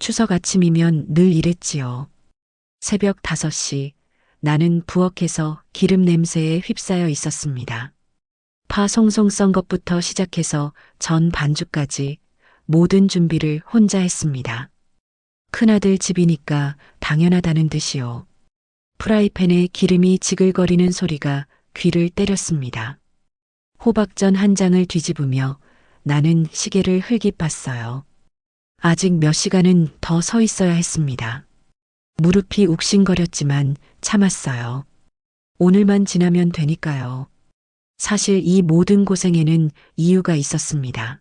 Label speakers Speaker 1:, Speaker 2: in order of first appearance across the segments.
Speaker 1: 추석 아침이면 늘 이랬지요. 새벽 5시 나는 부엌에서 기름 냄새에 휩싸여 있었습니다. 파 송송 썬 것부터 시작해서 전 반죽까지 모든 준비를 혼자 했습니다. 큰아들 집이니까 당연하다는 듯이요. 프라이팬에 기름이 지글거리는 소리가 귀를 때렸습니다. 호박전 한 장을 뒤집으며 나는 시계를 흘깃 봤어요. 아직 몇 시간은 더 서 있어야 했습니다. 무릎이 욱신거렸지만 참았어요. 오늘만 지나면 되니까요. 사실 이 모든 고생에는 이유가 있었습니다.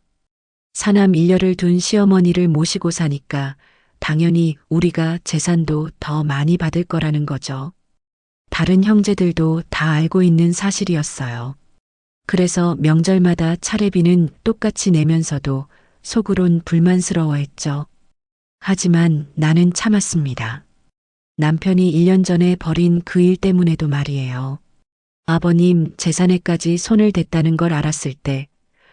Speaker 1: 사남 일녀를 둔 시어머니를 모시고 사니까 당연히 우리가 재산도 더 많이 받을 거라는 거죠. 다른 형제들도 다 알고 있는 사실이었어요. 그래서 명절마다 차례비는 똑같이 내면서도 속으론 불만스러워했죠. 하지만 나는 참았습니다. 남편이 1년 전에 벌인 그 일 때문에도 말이에요. 아버님 재산에까지 손을 댔다는 걸 알았을 때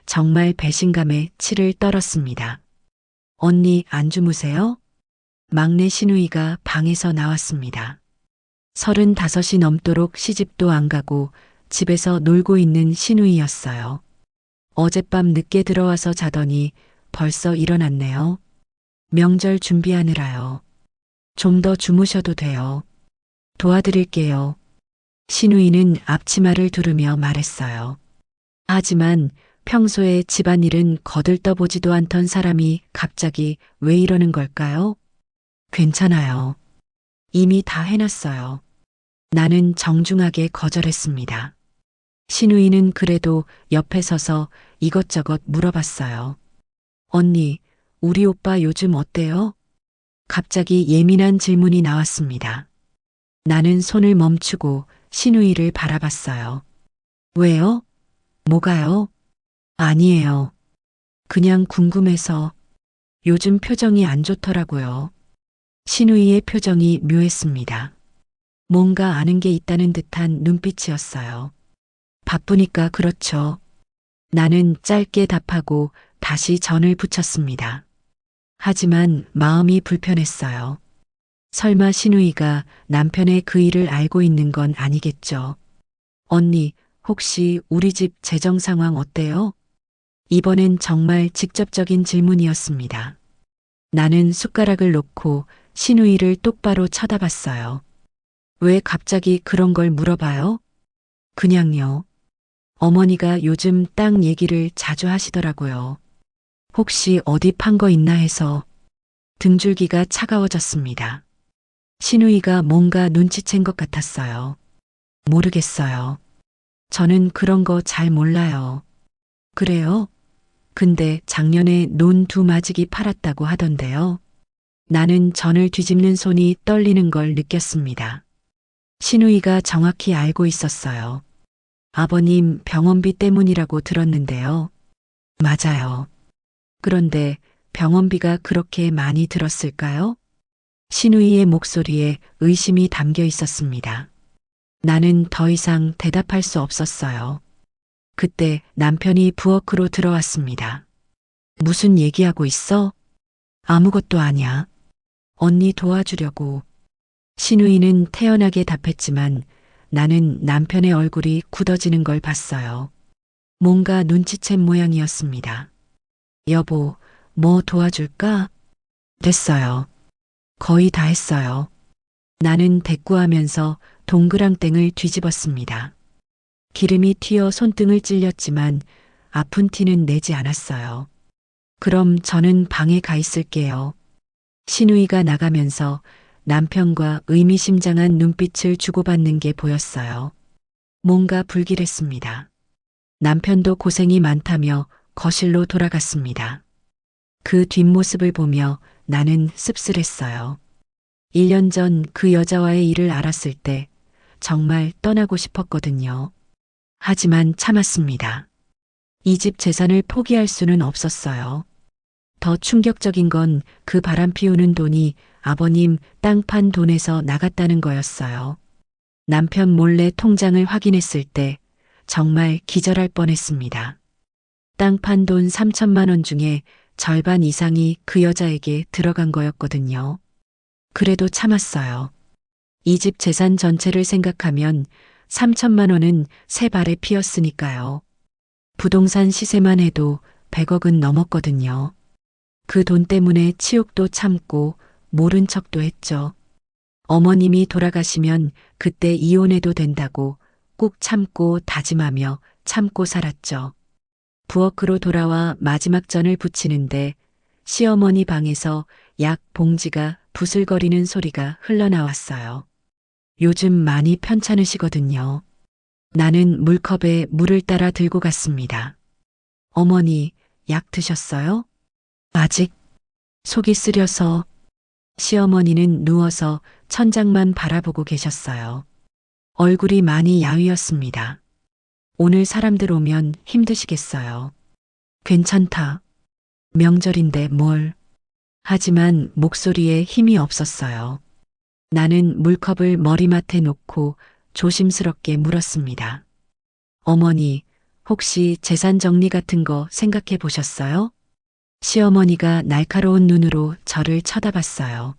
Speaker 1: 정말 배신감에 치를 떨었습니다. 언니 안 주무세요? 막내 시누이가 방에서 나왔습니다. 35이 넘도록 시집도 안 가고 집에서 놀고 있는 시누이였어요. 어젯밤 늦게 들어와서 자더니 벌써 일어났네요. 명절 준비하느라요. 좀 더 주무셔도 돼요. 도와드릴게요. 시누이는 앞치마를 두르며 말했어요. 하지만 평소에 집안일은 거들떠보지도 않던 사람이 갑자기 왜 이러는 걸까요? 괜찮아요. 이미 다 해놨어요. 나는 정중하게 거절했습니다. 시누이는 그래도 옆에 서서 이것저것 물어봤어요. 언니, 우리 오빠 요즘 어때요? 갑자기 예민한 질문이 나왔습니다. 나는 손을 멈추고 시누이를 바라봤어요. 왜요? 뭐가요? 아니에요. 그냥 궁금해서 요즘 표정이 안 좋더라고요. 시누이의 표정이 묘했습니다. 뭔가 아는 게 있다는 듯한 눈빛이었어요. 바쁘니까 그렇죠. 나는 짧게 답하고 다시 전을 붙였습니다. 하지만 마음이 불편했어요. 설마 시누이가 남편의 그 일을 알고 있는 건 아니겠죠. 언니, 혹시 우리 집 재정 상황 어때요? 이번엔 정말 직접적인 질문이었습니다. 나는 숟가락을 놓고 시누이를 똑바로 쳐다봤어요. 왜 갑자기 그런 걸 물어봐요? 그냥요. 어머니가 요즘 땅 얘기를 자주 하시더라고요. 혹시 어디 판 거 있나 해서 등줄기가 차가워졌습니다. 시누이가 뭔가 눈치챈 것 같았어요. 모르겠어요. 저는 그런 거 잘 몰라요. 그래요? 근데 작년에 논 2마지기 팔았다고 하던데요. 나는 전을 뒤집는 손이 떨리는 걸 느꼈습니다. 시누이가 정확히 알고 있었어요. 아버님 병원비 때문이라고 들었는데요. 맞아요. 그런데 병원비가 그렇게 많이 들었을까요? 시누이의 목소리에 의심이 담겨 있었습니다. 나는 더 이상 대답할 수 없었어요. 그때 남편이 부엌으로 들어왔습니다. 무슨 얘기하고 있어? 아무것도 아냐. 언니 도와주려고. 시누이는 태연하게 답했지만 나는 남편의 얼굴이 굳어지는 걸 봤어요. 뭔가 눈치챈 모양이었습니다. 여보, 뭐 도와줄까? 됐어요. 거의 다 했어요. 나는 대꾸하면서 동그랑땡을 뒤집었습니다. 기름이 튀어 손등을 찔렸지만 아픈 티는 내지 않았어요. 그럼 저는 방에 가 있을게요. 시누이가 나가면서 남편과 의미심장한 눈빛을 주고받는 게 보였어요. 뭔가 불길했습니다. 남편도 고생이 많다며 거실로 돌아갔습니다. 그 뒷모습을 보며 나는 씁쓸했어요. 1년 전 그 여자와의 일을 알았을 때 정말 떠나고 싶었거든요. 하지만 참았습니다. 이 집 재산을 포기할 수는 없었어요. 더 충격적인 건 그 바람 피우는 돈이 아버님 땅 판 돈에서 나갔다는 거였어요. 남편 몰래 통장을 확인했을 때 정말 기절할 뻔했습니다. 땅 판 돈 3천만 원 중에 절반 이상이 그 여자에게 들어간 거였거든요. 그래도 참았어요. 이 집 재산 전체를 생각하면 3천만 원은 새 발에 피었으니까요. 부동산 시세만 해도 100억은 넘었거든요. 그 돈 때문에 치욕도 참고 모른 척도 했죠. 어머님이 돌아가시면 그때 이혼해도 된다고 꾹 참고 다짐하며 참고 살았죠. 부엌으로 돌아와 마지막 전을 부치는데 시어머니 방에서 약 봉지가 부슬거리는 소리가 흘러나왔어요. 요즘 많이 편찮으시거든요. 나는 물컵에 물을 따라 들고 갔습니다. 어머니, 약 드셨어요? 아직 속이 쓰려서. 시어머니는 누워서 천장만 바라보고 계셨어요. 얼굴이 많이 야위었습니다. 오늘 사람들 오면 힘드시겠어요. 괜찮다. 명절인데 뭘. 하지만 목소리에 힘이 없었어요. 나는 물컵을 머리맡에 놓고 조심스럽게 물었습니다. 어머니, 혹시 재산 정리 같은 거 생각해 보셨어요? 시어머니가 날카로운 눈으로 저를 쳐다봤어요.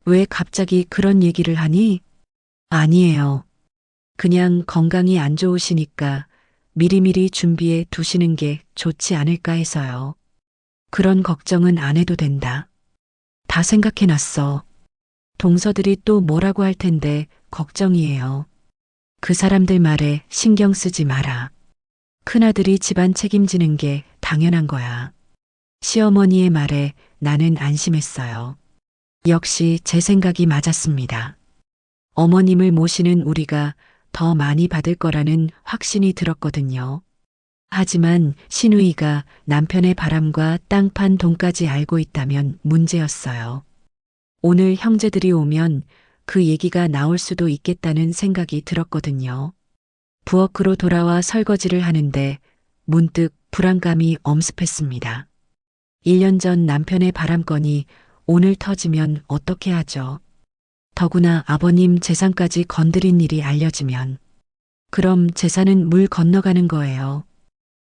Speaker 1: 왜 갑자기 그런 얘기를 하니? 아니에요. 그냥 건강이 안 좋으시니까 미리미리 준비해 두시는 게 좋지 않을까 해서요. 그런 걱정은 안 해도 된다. 다 생각해 놨어. 동서들이 또 뭐라고 할 텐데 걱정이에요. 그 사람들 말에 신경 쓰지 마라. 큰아들이 집안 책임지는 게 당연한 거야. 시어머니의 말에 나는 안심했어요. 역시 제 생각이 맞았습니다. 어머님을 모시는 우리가 더 많이 받을 거라는 확신이 들었거든요. 하지만 시누이가 남편의 바람과 땅판 돈까지 알고 있다면 문제였어요. 오늘 형제들이 오면 그 얘기가 나올 수도 있겠다는 생각이 들었거든요. 부엌으로 돌아와 설거지를 하는데 문득 불안감이 엄습했습니다. 1년 전 남편의 바람건이 오늘 터지면 어떻게 하죠? 더구나 아버님 재산까지 건드린 일이 알려지면. 그럼 재산은 물 건너가는 거예요.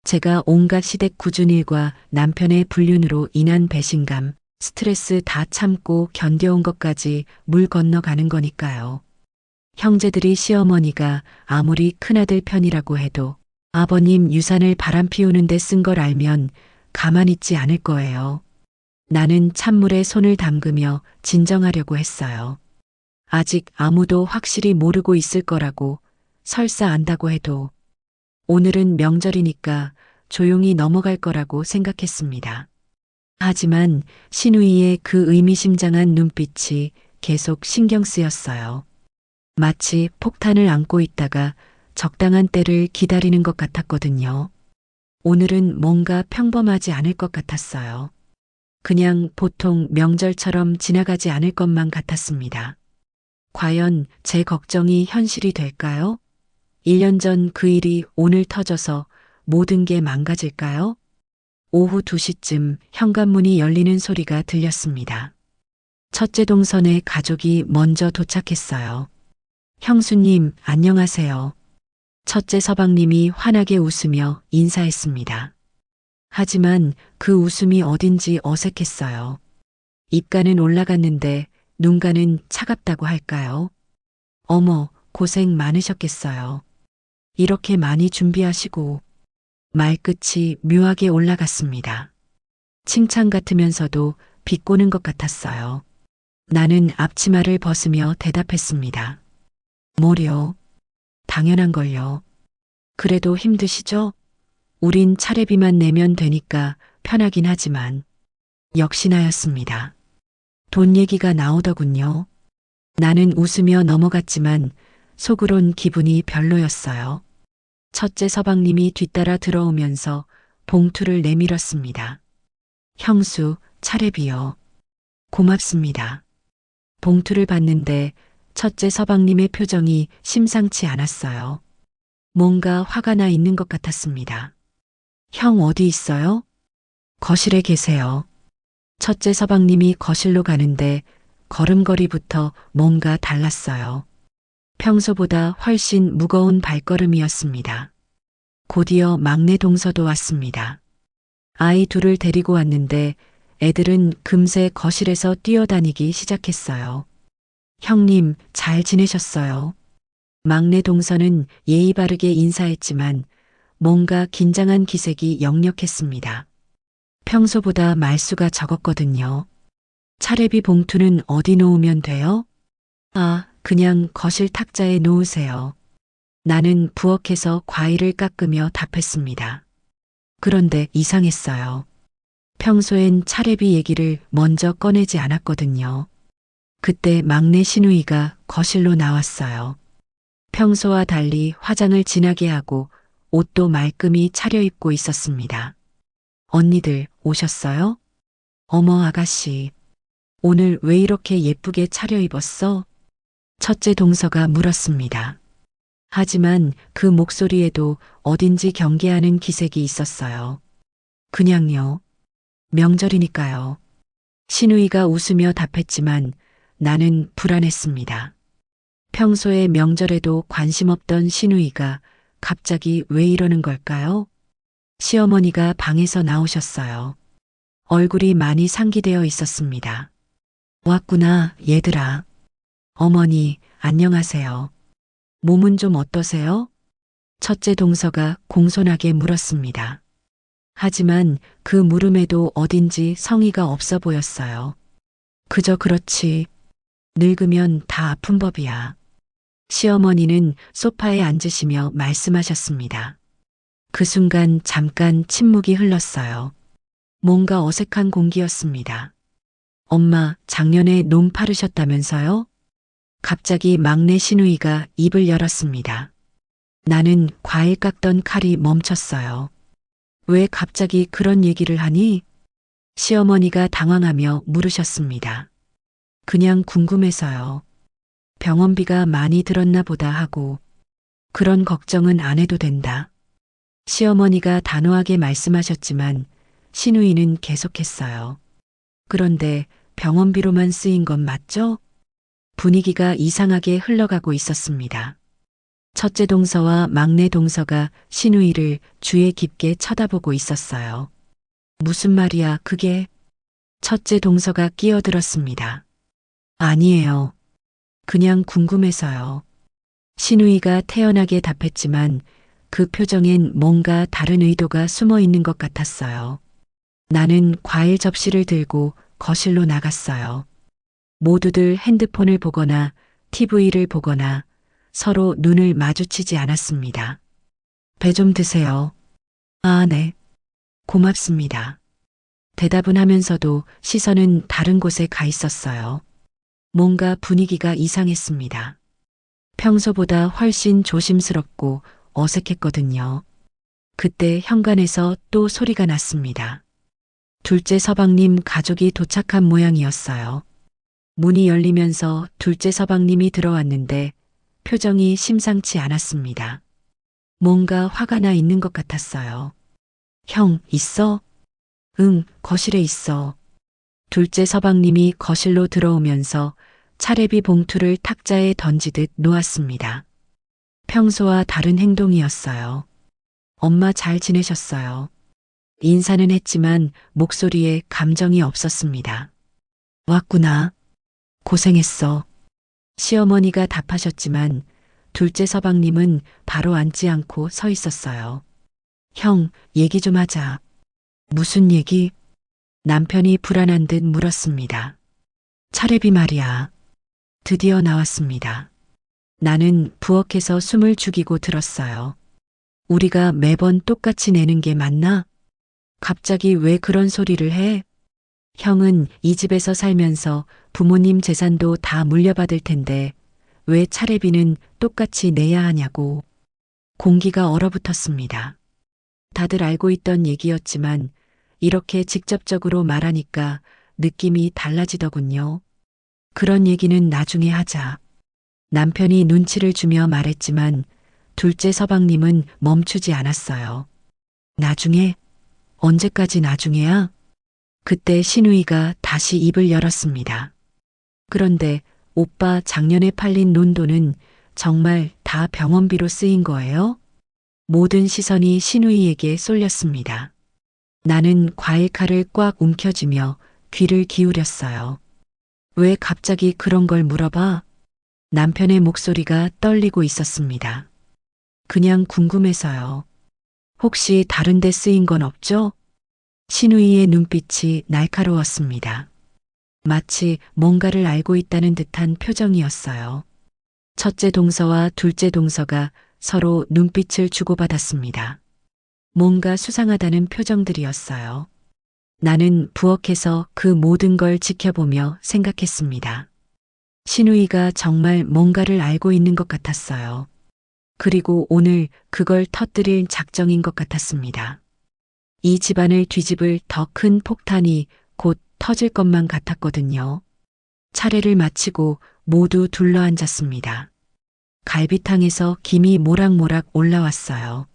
Speaker 1: 제가 온갖 시댁 굳은 일과 남편의 불륜으로 인한 배신감, 스트레스 다 참고 견뎌온 것까지 물 건너가는 거니까요. 형제들이 시어머니가 아무리 큰아들 편이라고 해도 아버님 유산을 바람피우는 데 쓴 걸 알면 가만히 있지 않을 거예요. 나는 찬물에 손을 담그며 진정하려고 했어요. 아직 아무도 확실히 모르고 있을 거라고, 설사 안다고 해도 오늘은 명절이니까 조용히 넘어갈 거라고 생각했습니다. 하지만 시누이의 그 의미심장한 눈빛이 계속 신경 쓰였어요. 마치 폭탄을 안고 있다가 적당한 때를 기다리는 것 같았거든요. 오늘은 뭔가 평범하지 않을 것 같았어요. 그냥 보통 명절처럼 지나가지 않을 것만 같았습니다. 과연 제 걱정이 현실이 될까요? 1년 전 그 일이 오늘 터져서 모든 게 망가질까요? 오후 2시쯤 현관문이 열리는 소리가 들렸습니다. 첫째 동선의 가족이 먼저 도착했어요. 형수님, 안녕하세요. 첫째 서방님이 환하게 웃으며 인사했습니다. 하지만 그 웃음이 어딘지 어색했어요. 입가는 올라갔는데 눈가는 차갑다고 할까요? 어머, 고생 많으셨겠어요. 이렇게 많이 준비하시고. 말끝이 묘하게 올라갔습니다. 칭찬 같으면서도 비꼬는 것 같았어요. 나는 앞치마를 벗으며 대답했습니다. 뭐려? 당연한 걸요. 그래도 힘드시죠? 우린 차례비만 내면 되니까 편하긴 하지만. 역시나였습니다. 돈 얘기가 나오더군요. 나는 웃으며 넘어갔지만 속으론 기분이 별로였어요. 첫째 서방님이 뒤따라 들어오면서 봉투를 내밀었습니다. 형수, 차례비요. 고맙습니다. 봉투를 받는데 첫째 서방님의 표정이 심상치 않았어요. 뭔가 화가 나 있는 것 같았습니다. 형 어디 있어요? 거실에 계세요. 첫째 서방님이 거실로 가는데 걸음걸이부터 뭔가 달랐어요. 평소보다 훨씬 무거운 발걸음이었습니다. 곧이어 막내 동서도 왔습니다. 아이 둘을 데리고 왔는데 애들은 금세 거실에서 뛰어다니기 시작했어요. 형님, 잘 지내셨어요? 막내 동서는 예의 바르게 인사했지만 뭔가 긴장한 기색이 역력했습니다. 평소보다 말수가 적었거든요. 차례비 봉투는 어디 놓으면 돼요? 아, 그냥 거실 탁자에 놓으세요. 나는 부엌에서 과일을 깎으며 답했습니다. 그런데 이상했어요. 평소엔 차례비 얘기를 먼저 꺼내지 않았거든요. 그때 막내 시누이가 거실로 나왔어요. 평소와 달리 화장을 진하게 하고 옷도 말끔히 차려입고 있었습니다. 언니들 오셨어요? 어머 아가씨, 오늘 왜 이렇게 예쁘게 차려입었어? 첫째 동서가 물었습니다. 하지만 그 목소리에도 어딘지 경계하는 기색이 있었어요. 그냥요. 명절이니까요. 시누이가 웃으며 답했지만 나는 불안했습니다. 평소에 명절에도 관심 없던 시누이가 갑자기 왜 이러는 걸까요? 시어머니가 방에서 나오셨어요. 얼굴이 많이 상기되어 있었습니다. 왔구나, 얘들아. 어머니, 안녕하세요. 몸은 좀 어떠세요? 첫째 동서가 공손하게 물었습니다. 하지만 그 물음에도 어딘지 성의가 없어 보였어요. 그저 그렇지. 늙으면 다 아픈 법이야. 시어머니는 소파에 앉으시며 말씀하셨습니다. 그 순간 잠깐 침묵이 흘렀어요. 뭔가 어색한 공기였습니다. 엄마, 작년에 놈 파르셨다면서요? 갑자기 막내 시누이가 입을 열었습니다. 나는 과일 깎던 칼이 멈췄어요. 왜 갑자기 그런 얘기를 하니? 시어머니가 당황하며 물으셨습니다. 그냥 궁금해서요. 병원비가 많이 들었나 보다 하고 그런 걱정은 안 해도 된다. 시어머니가 단호하게 말씀하셨지만 시누이는 계속했어요. 그런데 병원비로만 쓰인 건 맞죠? 분위기가 이상하게 흘러가고 있었습니다. 첫째 동서와 막내 동서가 시누이를 주의 깊게 쳐다보고 있었어요. 무슨 말이야, 그게? 첫째 동서가 끼어들었습니다. 아니에요. 그냥 궁금해서요. 시누이가 태연하게 답했지만 그 표정엔 뭔가 다른 의도가 숨어 있는 것 같았어요. 나는 과일 접시를 들고 거실로 나갔어요. 모두들 핸드폰을 보거나 TV를 보거나 서로 눈을 마주치지 않았습니다. 배 좀 드세요. 아, 네. 고맙습니다. 대답은 하면서도 시선은 다른 곳에 가 있었어요. 뭔가 분위기가 이상했습니다. 평소보다 훨씬 조심스럽고 어색했거든요. 그때 현관에서 또 소리가 났습니다. 둘째 서방님 가족이 도착한 모양이었어요. 문이 열리면서 둘째 서방님이 들어왔는데 표정이 심상치 않았습니다. 뭔가 화가 나 있는 것 같았어요. 형, 있어? 응, 거실에 있어. 둘째 서방님이 거실로 들어오면서 차례비 봉투를 탁자에 던지듯 놓았습니다. 평소와 다른 행동이었어요. 엄마 잘 지내셨어요. 인사는 했지만 목소리에 감정이 없었습니다. 왔구나. 고생했어. 시어머니가 답하셨지만 둘째 서방님은 바로 앉지 않고 서 있었어요. 형, 얘기 좀 하자. 무슨 얘기? 남편이 불안한 듯 물었습니다. 차례비 말이야. 드디어 나왔습니다. 나는 부엌에서 숨을 죽이고 들었어요. 우리가 매번 똑같이 내는 게 맞나? 갑자기 왜 그런 소리를 해? 형은 이 집에서 살면서 부모님 재산도 다 물려받을 텐데 왜 차례비는 똑같이 내야 하냐고. 공기가 얼어붙었습니다. 다들 알고 있던 얘기였지만 이렇게 직접적으로 말하니까 느낌이 달라지더군요. 그런 얘기는 나중에 하자. 남편이 눈치를 주며 말했지만 둘째 서방님은 멈추지 않았어요. 나중에? 언제까지 나중에야? 그때 시누이가 다시 입을 열었습니다. 그런데 오빠 작년에 팔린 논돈은 정말 다 병원비로 쓰인 거예요? 모든 시선이 시누이에게 쏠렸습니다. 나는 과일 칼을 꽉 움켜쥐며 귀를 기울였어요. 왜 갑자기 그런 걸 물어봐? 남편의 목소리가 떨리고 있었습니다. 그냥 궁금해서요. 혹시 다른 데 쓰인 건 없죠? 신우이의 눈빛이 날카로웠습니다. 마치 뭔가를 알고 있다는 듯한 표정이었어요. 첫째 동서와 둘째 동서가 서로 눈빛을 주고받았습니다. 뭔가 수상하다는 표정들이었어요. 나는 부엌에서 그 모든 걸 지켜보며 생각했습니다. 신우이가 정말 뭔가를 알고 있는 것 같았어요. 그리고 오늘 그걸 터뜨릴 작정인 것 같았습니다. 이 집안을 뒤집을 더 큰 폭탄이 곧 터질 것만 같았거든요. 차례를 마치고 모두 둘러앉았습니다. 갈비탕에서 김이 모락모락 올라왔어요.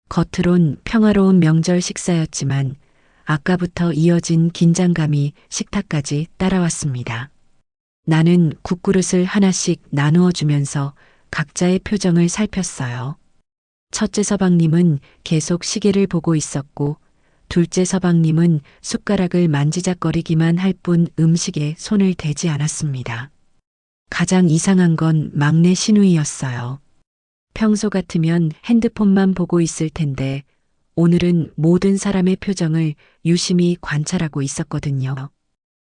Speaker 1: 겉으론 평화로운 명절 식사였지만 아까부터 이어진 긴장감이 식탁까지 따라왔습니다. 나는 국그릇을 하나씩 나누어 주면서 각자의 표정을 살폈어요. 첫째 서방님은 계속 시계를 보고 있었고 둘째 서방님은 숟가락을 만지작거리기만 할 뿐 음식에 손을 대지 않았습니다. 가장 이상한 건 막내 신우이였어요. 평소 같으면 핸드폰만 보고 있을 텐데 오늘은 모든 사람의 표정을 유심히 관찰하고 있었거든요.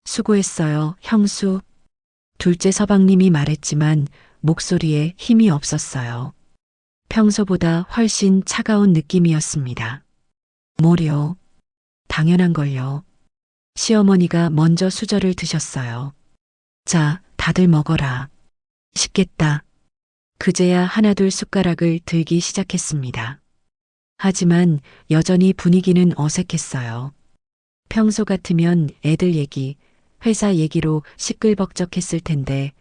Speaker 1: 수고했어요, 형수. 둘째 서방님이 말했지만 목소리에 힘이 없었어요. 평소보다 훨씬 차가운 느낌이었습니다. 뭐려? 당연한 걸요. 시어머니가 먼저 수저를 드셨어요. 자, 다들 먹어라. 식겠다. 그제야 하나둘 숟가락을 들기 시작했습니다. 하지만 여전히 분위기는 어색했어요. 평소 같으면 애들 얘기, 회사 얘기로 시끌벅적했을 텐데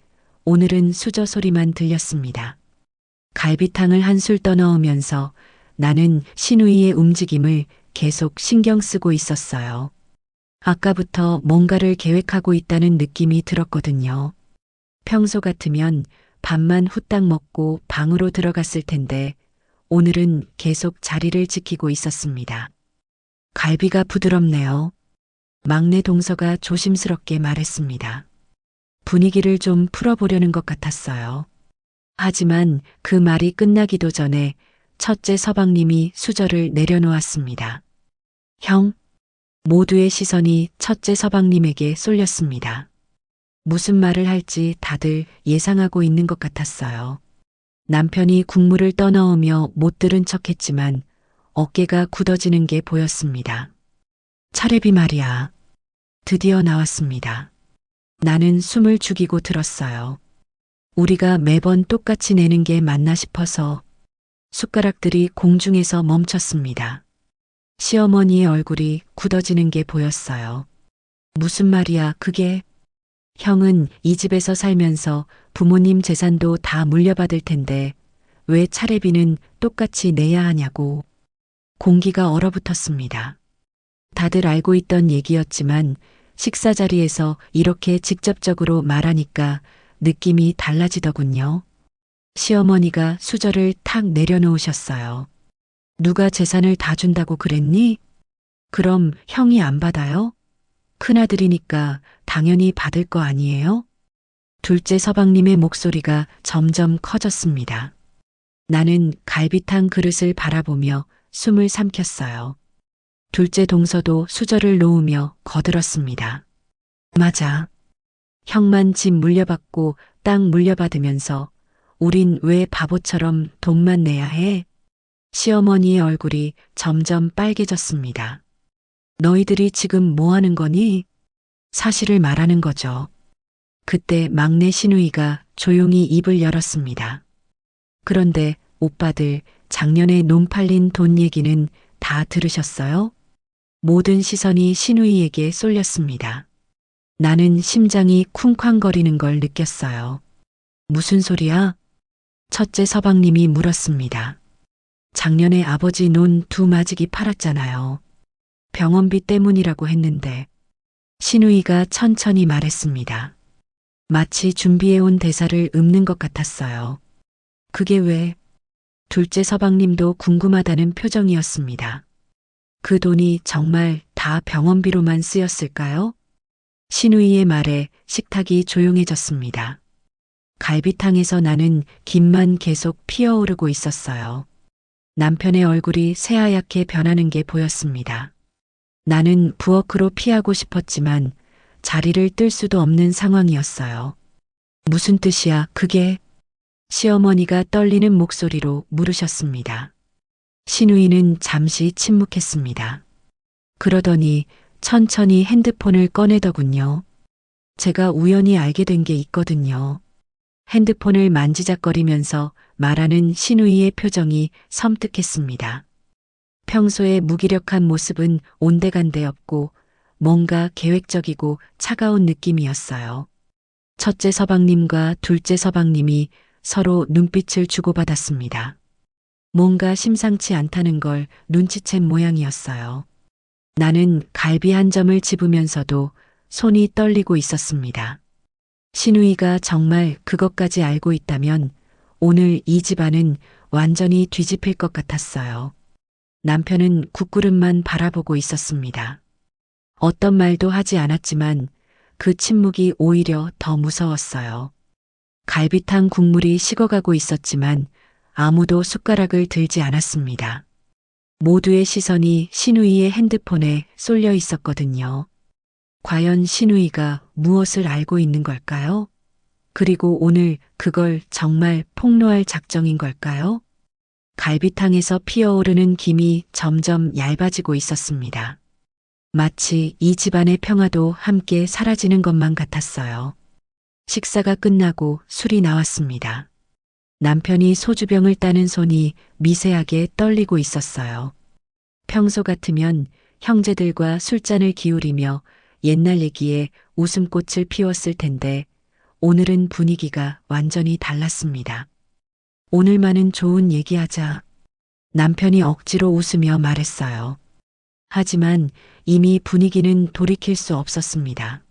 Speaker 1: 오늘은 수저 소리만 들렸습니다. 갈비탕을 한술 떠넣으면서 나는 신우이의 움직임을 계속 신경 쓰고 있었어요. 아까부터 뭔가를 계획하고 있다는 느낌이 들었거든요. 평소 같으면 밥만 후딱 먹고 방으로 들어갔을 텐데 오늘은 계속 자리를 지키고 있었습니다. 갈비가 부드럽네요. 막내 동서가 조심스럽게 말했습니다. 분위기를 좀 풀어보려는 것 같았어요. 하지만 그 말이 끝나기도 전에 첫째 서방님이 수저를 내려놓았습니다. 형, 모두의 시선이 첫째 서방님에게 쏠렸습니다. 무슨 말을 할지 다들 예상하고 있는 것 같았어요. 남편이 국물을 떠넣으며 못 들은 척했지만 어깨가 굳어지는 게 보였습니다. 차례비 말이야. 드디어 나왔습니다. 나는 숨을 죽이고 들었어요. 우리가 매번 똑같이 내는 게 맞나 싶어서 숟가락들이 공중에서 멈췄습니다. 시어머니의 얼굴이 굳어지는 게 보였어요. 무슨 말이야, 그게? 형은 이 집에서 살면서 부모님 재산도 다 물려받을 텐데 왜 차례비는 똑같이 내야 하냐고. 공기가 얼어붙었습니다. 다들 알고 있던 얘기였지만 식사 자리에서 이렇게 직접적으로 말하니까 느낌이 달라지더군요. 시어머니가 수저를 탁 내려놓으셨어요. 누가 재산을 다 준다고 그랬니? 그럼 형이 안 받아요? 큰아들이니까 당연히 받을 거 아니에요? 둘째 서방님의 목소리가 점점 커졌습니다. 나는 갈비탕 그릇을 바라보며 숨을 삼켰어요. 둘째 동서도 수저를 놓으며 거들었습니다. 맞아. 형만 집 물려받고 땅 물려받으면서 우린 왜 바보처럼 돈만 내야 해? 시어머니의 얼굴이 점점 빨개졌습니다. 너희들이 지금 뭐 하는 거니? 사실을 말하는 거죠. 그때 막내 신우이가 조용히 입을 열었습니다. 그런데 오빠들, 작년에 논 팔린 돈 얘기는 다 들으셨어요? 모든 시선이 신우이에게 쏠렸습니다. 나는 심장이 쿵쾅거리는 걸 느꼈어요. 무슨 소리야? 첫째 서방님이 물었습니다. 작년에 아버지 논 두 마지기 팔았잖아요. 병원비 때문이라고 했는데 신우이가 천천히 말했습니다. 마치 준비해온 대사를 읊는 것 같았어요. 그게 왜? 둘째 서방님도 궁금하다는 표정이었습니다. 그 돈이 정말 다 병원비로만 쓰였을까요? 신우이의 말에 식탁이 조용해졌습니다. 갈비탕에서 나는 김만 계속 피어오르고 있었어요. 남편의 얼굴이 새하얗게 변하는 게 보였습니다. 나는 부엌으로 피하고 싶었지만 자리를 뜰 수도 없는 상황이었어요. 무슨 뜻이야, 그게? 시어머니가 떨리는 목소리로 물으셨습니다. 신우이는 잠시 침묵했습니다. 그러더니 천천히 핸드폰을 꺼내더군요. 제가 우연히 알게 된 게 있거든요. 핸드폰을 만지작거리면서 말하는 신우이의 표정이 섬뜩했습니다. 평소의 무기력한 모습은 온데간데 없고 뭔가 계획적이고 차가운 느낌이었어요. 첫째 서방님과 둘째 서방님이 서로 눈빛을 주고받았습니다. 뭔가 심상치 않다는 걸 눈치챈 모양이었어요. 나는 갈비 한 점을 집으면서도 손이 떨리고 있었습니다. 신우이가 정말 그것까지 알고 있다면 오늘 이 집안은 완전히 뒤집힐 것 같았어요. 남편은 국구름만 바라보고 있었습니다. 어떤 말도 하지 않았지만 그 침묵이 오히려 더 무서웠어요. 갈비탕 국물이 식어가고 있었지만 아무도 숟가락을 들지 않았습니다. 모두의 시선이 신우이의 핸드폰에 쏠려 있었거든요. 과연 신우이가 무엇을 알고 있는 걸까요? 그리고 오늘 그걸 정말 폭로할 작정인 걸까요? 갈비탕에서 피어오르는 김이 점점 얇아지고 있었습니다. 마치 이 집안의 평화도 함께 사라지는 것만 같았어요. 식사가 끝나고 술이 나왔습니다. 남편이 소주병을 따는 손이 미세하게 떨리고 있었어요. 평소 같으면 형제들과 술잔을 기울이며 옛날 얘기에 웃음꽃을 피웠을 텐데 오늘은 분위기가 완전히 달랐습니다. 오늘만은 좋은 얘기하자. 남편이 억지로 웃으며 말했어요. 하지만 이미 분위기는 돌이킬 수 없었습니다.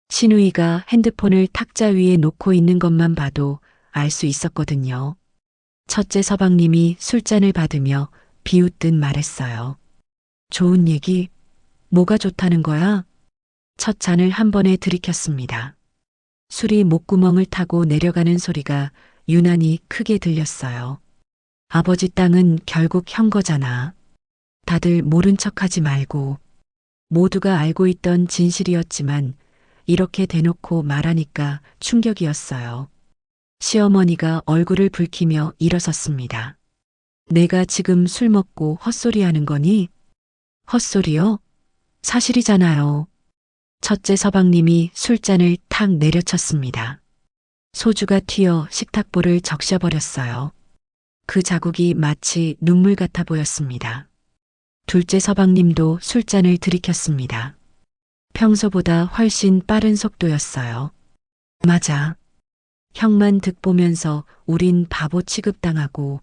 Speaker 1: 신우이가 핸드폰을 탁자 위에 놓고 있는 것만 봐도 알 수 있었거든요. 첫째 서방님이 술잔을 받으며 비웃듯 말했어요. 좋은 얘기? 뭐가 좋다는 거야? 첫 잔을 한 번에 들이켰습니다. 술이 목구멍을 타고 내려가는 소리가 유난히 크게 들렸어요. 아버지 땅은 결국 형 거잖아. 다들 모른 척하지 말고. 모두가 알고 있던 진실이었지만 이렇게 대놓고 말하니까 충격이었어요. 시어머니가 얼굴을 붉히며 일어섰습니다. 내가 지금 술 먹고 헛소리하는 거니? 헛소리요? 사실이잖아요. 첫째 서방님이 술잔을 탁 내려쳤습니다. 소주가 튀어 식탁볼을 적셔버렸어요. 그 자국이 마치 눈물 같아 보였습니다. 둘째 서방님도 술잔을 들이켰습니다. 평소보다 훨씬 빠른 속도였어요. 맞아. 형만 득보면서 우린 바보 취급당하고.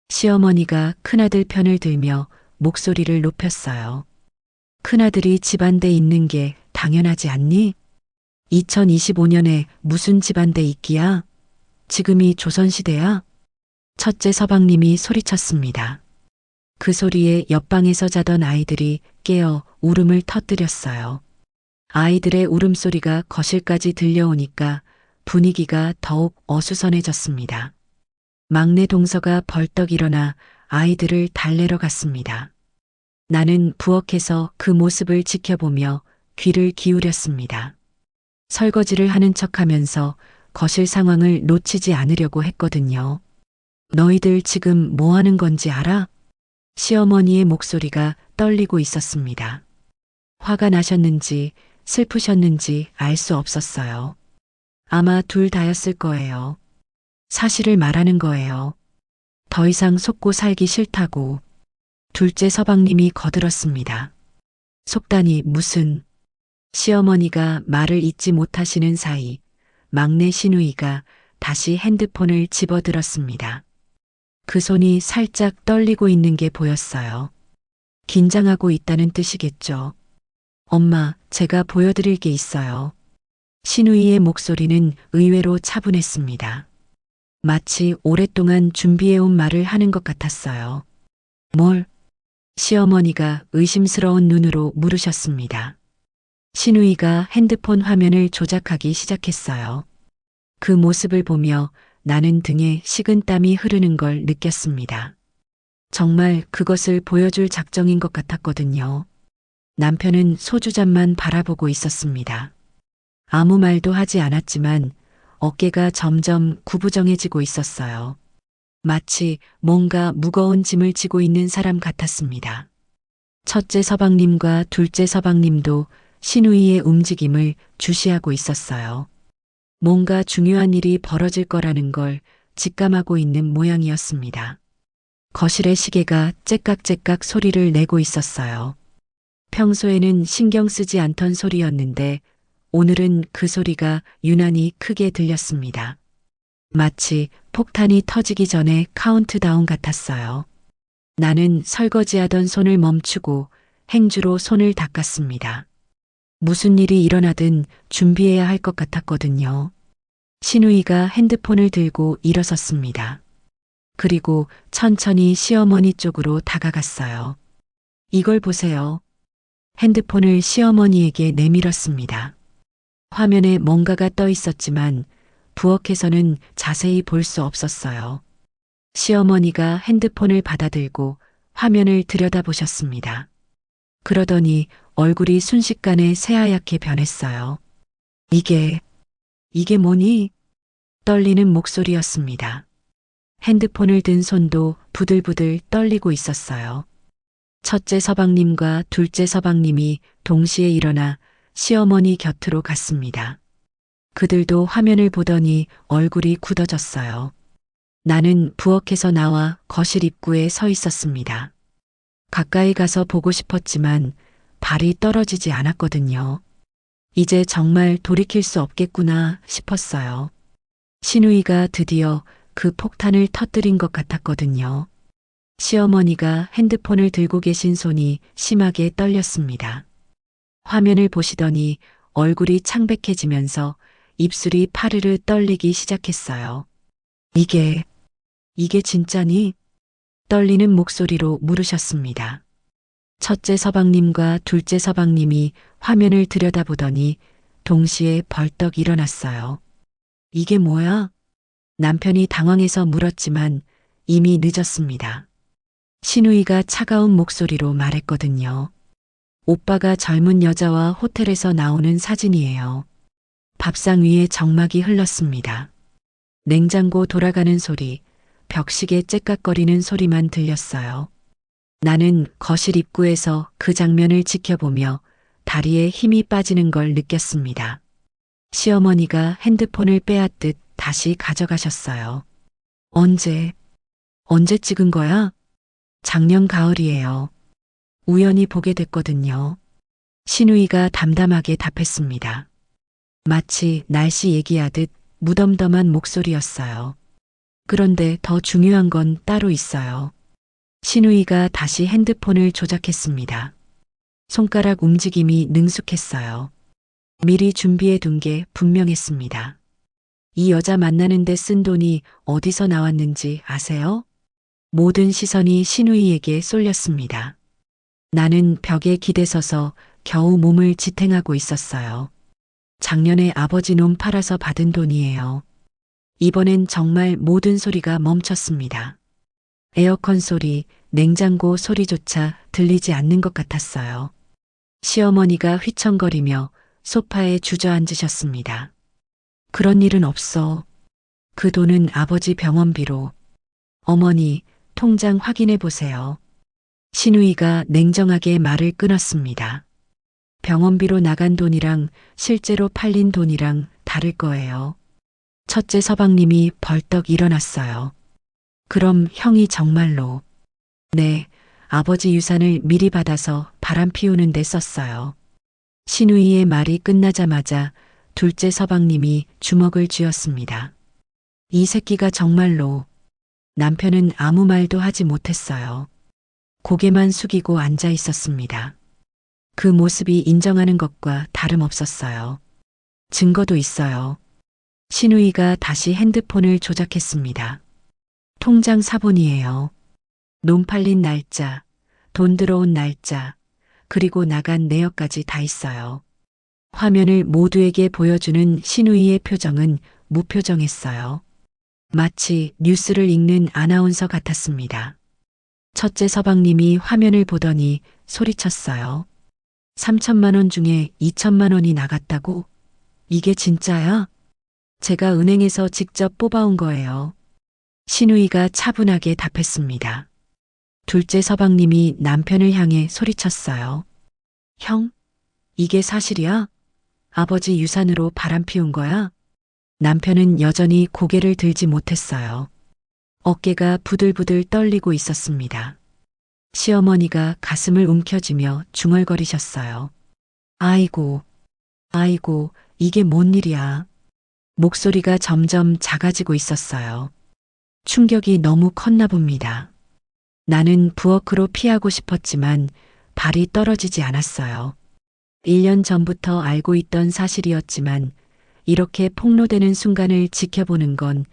Speaker 1: 시어머니가 큰아들 편을 들며 목소리를 높였어요. 큰아들이 집안대 있는 게 당연하지 않니? 2025년에 무슨 집안대 있기야? 지금이 조선시대야? 첫째 서방님이 소리쳤습니다. 그 소리에 옆방에서 자던 아이들이 깨어 울음을 터뜨렸어요. 아이들의 울음소리가 거실까지 들려오니까 분위기가 더욱 어수선해졌습니다. 막내 동서가 벌떡 일어나 아이들을 달래러 갔습니다. 나는 부엌에서 그 모습을 지켜보며 귀를 기울였습니다. 설거지를 하는 척하면서 거실 상황을 놓치지 않으려고 했거든요. 너희들 지금 뭐 하는 건지 알아? 시어머니의 목소리가 떨리고 있었습니다. 화가 나셨는지 슬프셨는지 알 수 없었어요. 아마 둘 다였을 거예요. 사실을 말하는 거예요. 더 이상 속고 살기 싫다고. 둘째 서방님이 거들었습니다. 속다니 무슨. 시어머니가 말을 잇지 못하시는 사이 막내 신우이가 다시 핸드폰을 집어들었습니다. 그 손이 살짝 떨리고 있는 게 보였어요. 긴장하고 있다는 뜻이겠죠. 엄마, 제가 보여드릴 게 있어요. 신우이의 목소리는 의외로 차분했습니다. 마치 오랫동안 준비해온 말을 하는 것 같았어요. 뭘? 시어머니가 의심스러운 눈으로 물으셨습니다. 신우이가 핸드폰 화면을 조작하기 시작했어요. 그 모습을 보며 나는 등에 식은땀이 흐르는 걸 느꼈습니다. 정말 그것을 보여줄 작정인 것 같았거든요. 남편은 소주잔만 바라보고 있었습니다. 아무 말도 하지 않았지만 어깨가 점점 구부정해지고 있었어요. 마치 뭔가 무거운 짐을 지고 있는 사람 같았습니다. 첫째 서방님과 둘째 서방님도 신우이의 움직임을 주시하고 있었어요. 뭔가 중요한 일이 벌어질 거라는 걸 직감하고 있는 모양이었습니다. 거실의 시계가 째깍째깍 소리를 내고 있었어요. 평소에는 신경 쓰지 않던 소리였는데 오늘은 그 소리가 유난히 크게 들렸습니다. 마치 폭탄이 터지기 전에 카운트다운 같았어요. 나는 설거지하던 손을 멈추고 행주로 손을 닦았습니다. 무슨 일이 일어나든 준비해야 할 것 같았거든요. 신우이가 핸드폰을 들고 일어섰습니다. 그리고 천천히 시어머니 쪽으로 다가갔어요. 이걸 보세요. 핸드폰을 시어머니에게 내밀었습니다. 화면에 뭔가가 떠 있었지만 부엌에서는 자세히 볼 수 없었어요. 시어머니가 핸드폰을 받아들고 화면을 들여다보셨습니다. 그러더니 얼굴이 순식간에 새하얗게 변했어요. 이게 뭐니? 떨리는 목소리였습니다. 핸드폰을 든 손도 부들부들 떨리고 있었어요. 첫째 서방님과 둘째 서방님이 동시에 일어나 시어머니 곁으로 갔습니다. 그들도 화면을 보더니 얼굴이 굳어졌어요. 나는 부엌에서 나와 거실 입구에 서 있었습니다. 가까이 가서 보고 싶었지만 발이 떨어지지 않았거든요. 이제 정말 돌이킬 수 없겠구나 싶었어요. 신우이가 드디어 그 폭탄을 터뜨린 것 같았거든요. 시어머니가 핸드폰을 들고 계신 손이 심하게 떨렸습니다. 화면을 보시더니 얼굴이 창백해지면서 입술이 파르르 떨리기 시작했어요. 이게 진짜니? 떨리는 목소리로 물으셨습니다. 첫째 서방님과 둘째 서방님이 화면을 들여다보더니 동시에 벌떡 일어났어요. 이게 뭐야? 남편이 당황해서 물었지만 이미 늦었습니다. 신우이가 차가운 목소리로 말했거든요. 오빠가 젊은 여자와 호텔에서 나오는 사진이에요. 밥상 위에 정막이 흘렀습니다. 냉장고 돌아가는 소리, 벽시계 째깍거리는 소리만 들렸어요. 나는 거실 입구에서 그 장면을 지켜보며 다리에 힘이 빠지는 걸 느꼈습니다. 시어머니가 핸드폰을 빼앗듯 다시 가져가셨어요. 언제 찍은 거야? 작년 가을이에요. 우연히 보게 됐거든요. 신우이가 담담하게 답했습니다. 마치 날씨 얘기하듯 무덤덤한 목소리였어요. 그런데 더 중요한 건 따로 있어요. 신우이가 다시 핸드폰을 조작했습니다. 손가락 움직임이 능숙했어요. 미리 준비해 둔 게 분명했습니다. 이 여자 만나는데 쓴 돈이 어디서 나왔는지 아세요? 모든 시선이 신우이에게 쏠렸습니다. 나는 벽에 기대서서 겨우 몸을 지탱하고 있었어요. 작년에 아버지 놈 팔아서 받은 돈이에요. 이번엔 정말 모든 소리가 멈췄습니다. 에어컨 소리, 냉장고 소리조차 들리지 않는 것 같았어요. 시어머니가 휘청거리며 소파에 주저앉으셨습니다. 그런 일은 없어. 그 돈은 아버지 병원비로. 어머니, 통장 확인해 보세요. 신우이가 냉정하게 말을 끊었습니다. 병원비로 나간 돈이랑 실제로 팔린 돈이랑 다를 거예요. 첫째 서방님이 벌떡 일어났어요. 그럼 형이 정말로. 네, 아버지 유산을 미리 받아서 바람 피우는 데 썼어요. 신우이의 말이 끝나자마자 둘째 서방님이 주먹을 쥐었습니다. 이 새끼가 정말로. 남편은 아무 말도 하지 못했어요. 고개만 숙이고 앉아 있었습니다. 그 모습이 인정하는 것과 다름없었어요. 증거도 있어요. 신우이가 다시 핸드폰을 조작했습니다. 통장 사본이에요. 놈 팔린 날짜, 돈 들어온 날짜, 그리고 나간 내역까지 다 있어요. 화면을 모두에게 보여주는 신우이의 표정은 무표정했어요. 마치 뉴스를 읽는 아나운서 같았습니다. 첫째 서방님이 화면을 보더니 소리쳤어요. 3천만 원 중에 2천만 원이 나갔다고? 이게 진짜야? 제가 은행에서 직접 뽑아온 거예요. 신우이가 차분하게 답했습니다. 둘째 서방님이 남편을 향해 소리쳤어요. 형, 이게 사실이야? 아버지 유산으로 바람 피운 거야? 남편은 여전히 고개를 들지 못했어요. 어깨가 부들부들 떨리고 있었습니다. 시어머니가 가슴을 움켜쥐며 중얼거리셨어요. 아이고, 아이고, 이게 뭔 일이야. 목소리가 점점 작아지고 있었어요. 충격이 너무 컸나 봅니다. 나는 부엌으로 피하고 싶었지만 발이 떨어지지 않았어요. 1년 전부터 알고 있던 사실이었지만 이렇게 폭로되는 순간을 지켜보는 건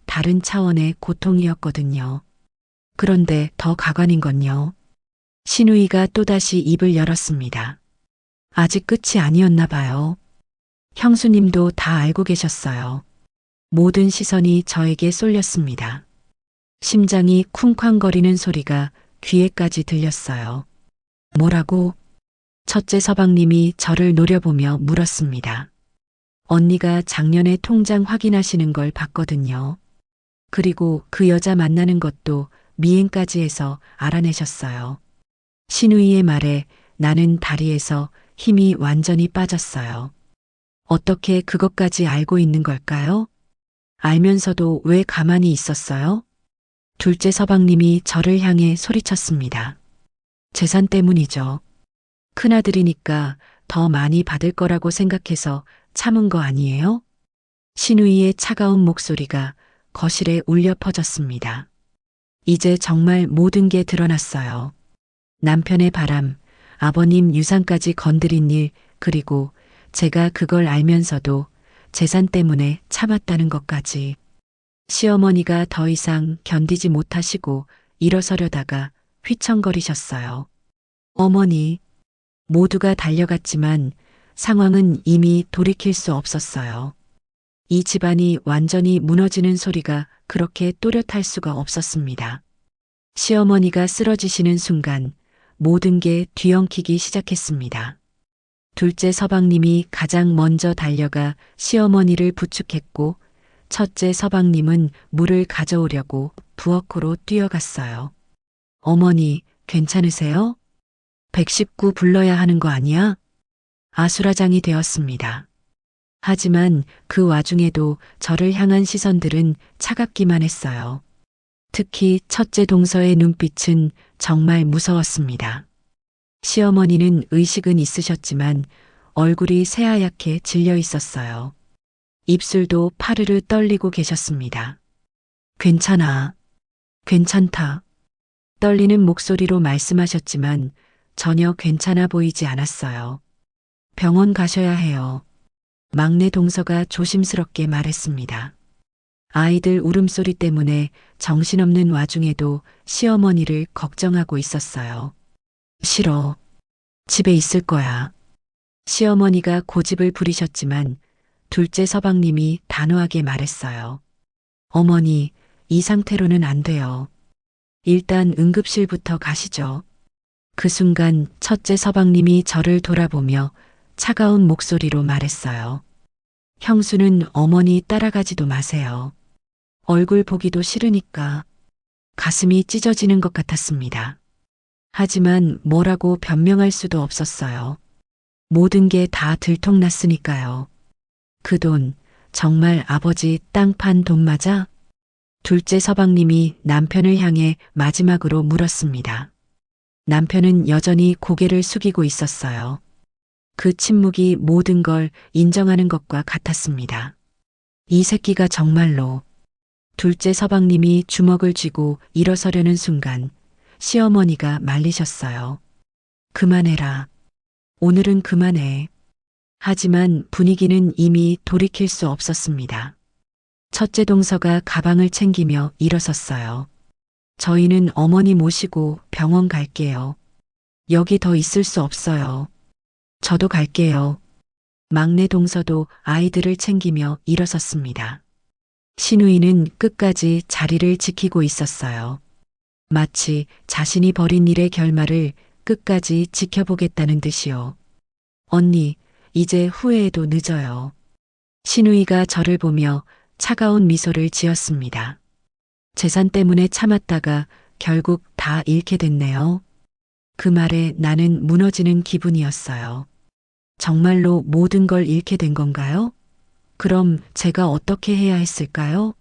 Speaker 1: 다른 차원의 고통이었거든요. 그런데 더 가관인 건요. 신우이가 또다시 입을 열었습니다. 아직 끝이 아니었나 봐요. 형수님도 다 알고 계셨어요. 모든 시선이 저에게 쏠렸습니다. 심장이 쿵쾅거리는 소리가 귀에까지 들렸어요. 뭐라고? 첫째 서방님이 저를 노려보며 물었습니다. 언니가 작년에 통장 확인하시는 걸 봤거든요. 그리고 그 여자 만나는 것도 미행까지 해서 알아내셨어요. 신우이의 말에 나는 다리에서 힘이 완전히 빠졌어요. 어떻게 그것까지 알고 있는 걸까요? 알면서도 왜 가만히 있었어요? 둘째 서방님이 저를 향해 소리쳤습니다. 재산 때문이죠. 큰아들이니까 더 많이 받을 거라고 생각해서 참은 거 아니에요? 신우이의 차가운 목소리가 거실에 울려 퍼졌습니다. 이제 정말 모든 게 드러났어요. 남편의 바람, 아버님 유산까지 건드린 일, 그리고 제가 그걸 알면서도 재산 때문에 참았다는 것까지. 시어머니가 더 이상 견디지 못하시고 일어서려다가 휘청거리셨어요. 어머니, 모두가 달려갔지만 상황은 이미 돌이킬 수 없었어요. 이 집안이 완전히 무너지는 소리가 그렇게 또렷할 수가 없었습니다. 시어머니가 쓰러지시는 순간 모든 게 뒤엉키기 시작했습니다. 둘째 서방님이 가장 먼저 달려가 시어머니를 부축했고 첫째 서방님은 물을 가져오려고 부엌으로 뛰어갔어요. 어머니, 괜찮으세요? 119 불러야 하는 거 아니야? 아수라장이 되었습니다. 하지만 그 와중에도 저를 향한 시선들은 차갑기만 했어요. 특히 첫째 동서의 눈빛은 정말 무서웠습니다. 시어머니는 의식은 있으셨지만 얼굴이 새하얗게 질려 있었어요. 입술도 파르르 떨리고 계셨습니다. 괜찮아. 괜찮다. 떨리는 목소리로 말씀하셨지만 전혀 괜찮아 보이지 않았어요. 병원 가셔야 해요. 막내 동서가 조심스럽게 말했습니다. 아이들 울음소리 때문에 정신없는 와중에도 시어머니를 걱정하고 있었어요. 싫어. 집에 있을 거야. 시어머니가 고집을 부리셨지만 둘째 서방님이 단호하게 말했어요. 어머니, 이 상태로는 안 돼요. 일단 응급실부터 가시죠. 그 순간 첫째 서방님이 저를 돌아보며 차가운 목소리로 말했어요. 형수는 어머니 따라가지도 마세요. 얼굴 보기도 싫으니까. 가슴이 찢어지는 것 같았습니다. 하지만 뭐라고 변명할 수도 없었어요. 모든 게 다 들통났으니까요. 그 돈, 정말 아버지 땅 판 돈 맞아? 둘째 서방님이 남편을 향해 마지막으로 물었습니다. 남편은 여전히 고개를 숙이고 있었어요. 그 침묵이 모든 걸 인정하는 것과 같았습니다. 이 새끼가 정말로. 둘째 서방님이 주먹을 쥐고 일어서려는 순간 시어머니가 말리셨어요. 그만해라. 오늘은 그만해. 하지만 분위기는 이미 돌이킬 수 없었습니다. 첫째 동서가 가방을 챙기며 일어섰어요. 저희는 어머니 모시고 병원 갈게요. 여기 더 있을 수 없어요. 저도 갈게요. 막내 동서도 아이들을 챙기며 일어섰습니다. 신우이는 끝까지 자리를 지키고 있었어요. 마치 자신이 벌인 일의 결말을 끝까지 지켜보겠다는 듯이요. 언니, 이제 후회해도 늦어요. 신우이가 저를 보며 차가운 미소를 지었습니다. 재산 때문에 참았다가 결국 다 잃게 됐네요. 그 말에 나는 무너지는 기분이었어요. 정말로 모든 걸 잃게 된 건가요? 그럼 제가 어떻게 해야 했을까요?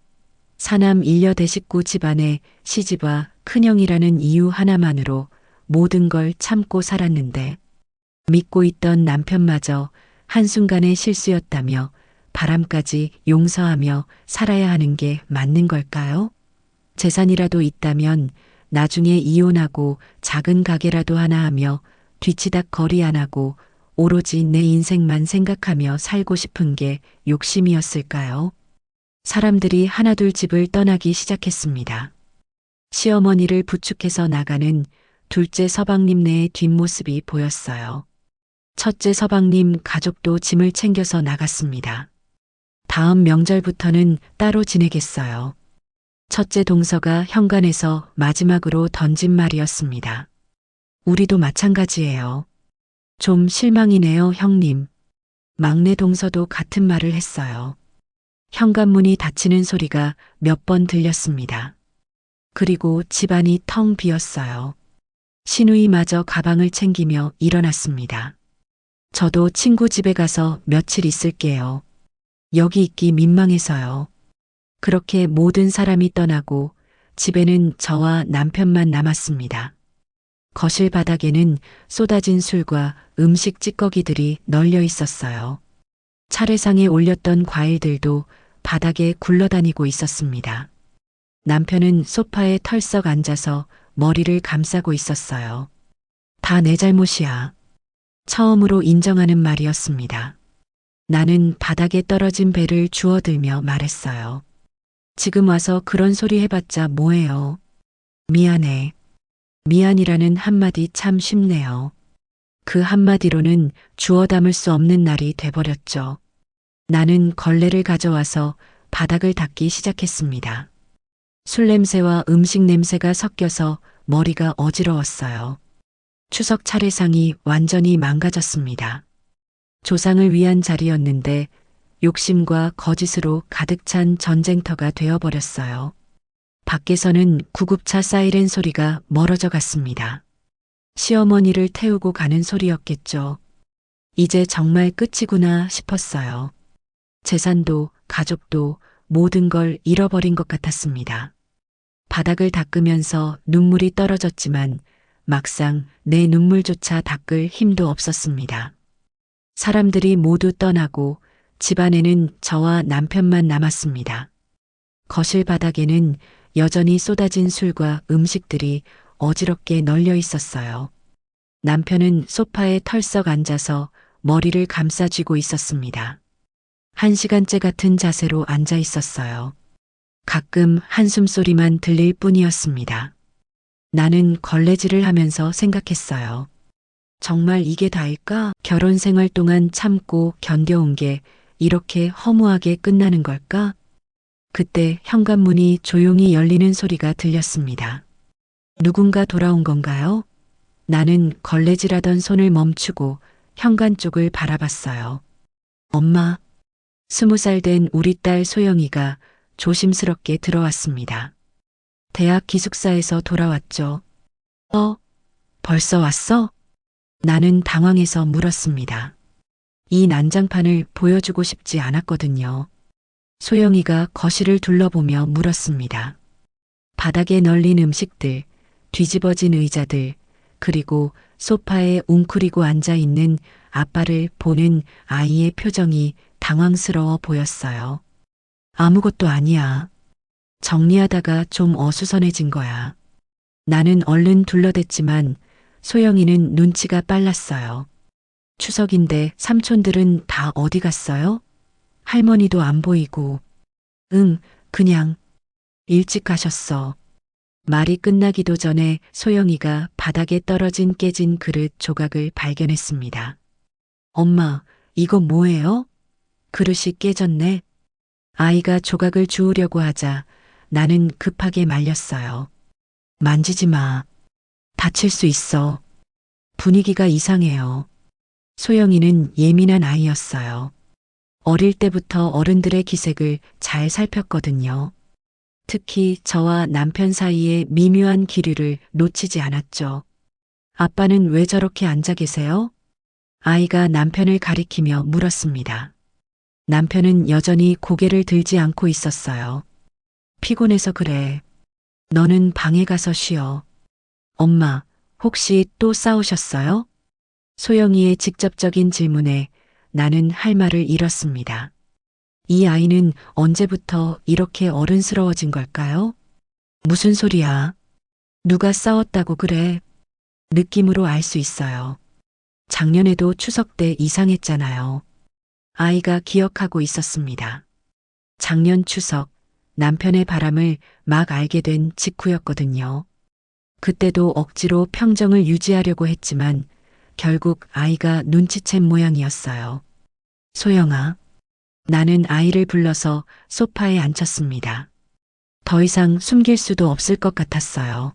Speaker 1: 사남 일녀 대식구 집안의 시집와 큰형이라는 이유 하나만으로 모든 걸 참고 살았는데 믿고 있던 남편마저 한순간의 실수였다며 바람까지 용서하며 살아야 하는 게 맞는 걸까요? 재산이라도 있다면 나중에 이혼하고 작은 가게라도 하나 하며 뒤치다거리 안 하고 오로지 내 인생만 생각하며 살고 싶은 게 욕심이었을까요? 사람들이 하나둘 집을 떠나기 시작했습니다. 시어머니를 부축해서 나가는 둘째 서방님네의 뒷모습이 보였어요. 첫째 서방님 가족도 짐을 챙겨서 나갔습니다. 다음 명절부터는 따로 지내겠어요. 첫째 동서가 현관에서 마지막으로 던진 말이었습니다. 우리도 마찬가지예요. 좀 실망이네요, 형님. 막내 동서도 같은 말을 했어요. 현관문이 닫히는 소리가 몇 번 들렸습니다. 그리고 집안이 텅 비었어요. 신우이마저 가방을 챙기며 일어났습니다. 저도 친구 집에 가서 며칠 있을게요. 여기 있기 민망해서요. 그렇게 모든 사람이 떠나고 집에는 저와 남편만 남았습니다. 거실 바닥에는 쏟아진 술과 음식 찌꺼기들이 널려 있었어요. 차례상에 올렸던 과일들도 바닥에 굴러다니고 있었습니다. 남편은 소파에 털썩 앉아서 머리를 감싸고 있었어요. 다 내 잘못이야. 처음으로 인정하는 말이었습니다. 나는 바닥에 떨어진 배를 주워들며 말했어요. 지금 와서 그런 소리 해봤자 뭐예요. 미안해. 미안이라는 한마디 참 쉽네요. 그 한마디로는 주워 담을 수 없는 날이 돼버렸죠. 나는 걸레를 가져와서 바닥을 닦기 시작했습니다. 술 냄새와 음식 냄새가 섞여서 머리가 어지러웠어요. 추석 차례상이 완전히 망가졌습니다. 조상을 위한 자리였는데 욕심과 거짓으로 가득 찬 전쟁터가 되어버렸어요. 밖에서는 구급차 사이렌 소리가 멀어져 갔습니다. 시어머니를 태우고 가는 소리였겠죠. 이제 정말 끝이구나 싶었어요. 재산도 가족도 모든 걸 잃어버린 것 같았습니다. 바닥을 닦으면서 눈물이 떨어졌지만 막상 내 눈물조차 닦을 힘도 없었습니다. 사람들이 모두 떠나고 집안에는 저와 남편만 남았습니다. 거실 바닥에는 여전히 쏟아진 술과 음식들이 어지럽게 널려 있었어요. 남편은 소파에 털썩 앉아서 머리를 감싸쥐고 있었습니다. 1시간째 같은 자세로 앉아 있었어요. 가끔 한숨 소리만 들릴 뿐이었습니다. 나는 걸레질을 하면서 생각했어요. 정말 이게 다일까? 결혼 생활 동안 참고 견뎌온 게 이렇게 허무하게 끝나는 걸까? 그때 현관문이 조용히 열리는 소리가 들렸습니다. 누군가 돌아온 건가요? 나는 걸레질하던 손을 멈추고 현관 쪽을 바라봤어요. 엄마, 20살 된 우리 딸 소영이가 조심스럽게 들어왔습니다. 대학 기숙사에서 돌아왔죠. 벌써 왔어? 나는 당황해서 물었습니다. 이 난장판을 보여주고 싶지 않았거든요. 소영이가 거실을 둘러보며 물었습니다. 바닥에 널린 음식들, 뒤집어진 의자들, 그리고 소파에 웅크리고 앉아 있는 아빠를 보는 아이의 표정이 당황스러워 보였어요. 아무것도 아니야. 정리하다가 좀 어수선해진 거야. 나는 얼른 둘러댔지만 소영이는 눈치가 빨랐어요. 추석인데 삼촌들은 다 어디 갔어요? 할머니도 안 보이고. 응, 그냥 일찍 가셨어. 말이 끝나기도 전에 소영이가 바닥에 떨어진 깨진 그릇 조각을 발견했습니다. 엄마, 이거 뭐예요? 그릇이 깨졌네. 아이가 조각을 주우려고 하자 나는 급하게 말렸어요. 만지지 마. 다칠 수 있어. 분위기가 이상해요. 소영이는 예민한 아이였어요. 어릴 때부터 어른들의 기색을 잘 살폈거든요. 특히 저와 남편 사이의 미묘한 기류를 놓치지 않았죠. 아빠는 왜 저렇게 앉아 계세요? 아이가 남편을 가리키며 물었습니다. 남편은 여전히 고개를 들지 않고 있었어요. 피곤해서 그래. 너는 방에 가서 쉬어. 엄마, 혹시 또 싸우셨어요? 소영이의 직접적인 질문에 나는 할 말을 잃었습니다. 이 아이는 언제부터 이렇게 어른스러워진 걸까요? 무슨 소리야? 누가 싸웠다고 그래? 느낌으로 알 수 있어요. 작년에도 추석 때 이상했잖아요. 아이가 기억하고 있었습니다. 작년 추석, 남편의 바람을 막 알게 된 직후였거든요. 그때도 억지로 평정을 유지하려고 했지만 결국 아이가 눈치챈 모양이었어요. 소영아, 나는 아이를 불러서 소파에 앉혔습니다. 더 이상 숨길 수도 없을 것 같았어요.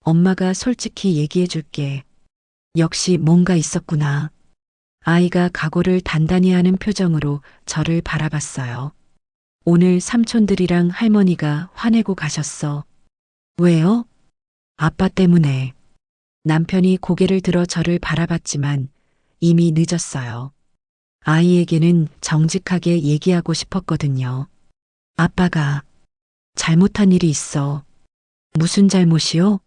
Speaker 1: 엄마가 솔직히 얘기해 줄게. 역시 뭔가 있었구나. 아이가 각오를 단단히 하는 표정으로 저를 바라봤어요. 오늘 삼촌들이랑 할머니가 화내고 가셨어. 왜요? 아빠 때문에. 남편이 고개를 들어 저를 바라봤지만 이미 늦었어요. 아이에게는 정직하게 얘기하고 싶었거든요. 아빠가 잘못한 일이 있어. 무슨 잘못이요?